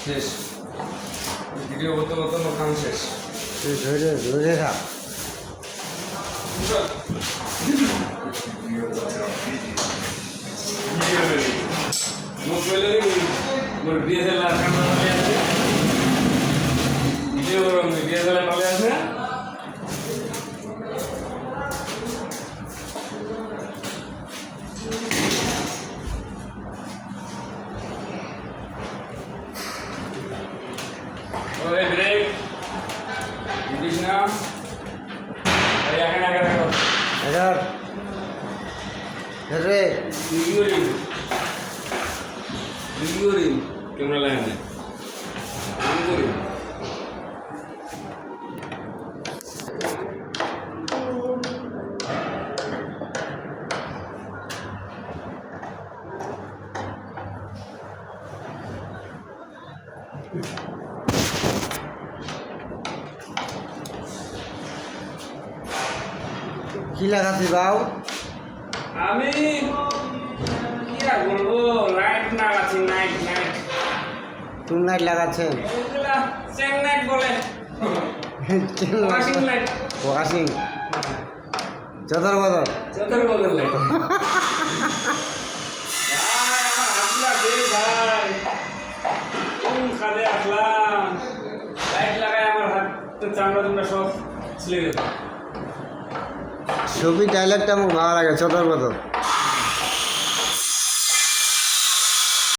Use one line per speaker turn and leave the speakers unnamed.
শেষ ভিডিও করতে করতে আমার কাম শেষ।
ধরে ধরে থাক। ধরে
कैमरा लाइन
কি লাগাচ্ছি বাউ?
আমি কি আর বলবো, লাইট লাগাচ্ছি। নাইট নাইট
টুল লাইট লাগাচ্ছেন?
এগুলা চেং নাইট বলে, ওয়াশিং লাইট।
ওয়াশিং চদর বদর
চতুর বদল লাইট। ভাই আমার হাতলা দে ভাই, কোন খাদে আসলাম, লাইট লাগাই আমার হাত তো চামড়া তোমরা সব ছিলে গেল।
ছবি ডায়লগটা আমার ভালো লাগে, চদর বদর।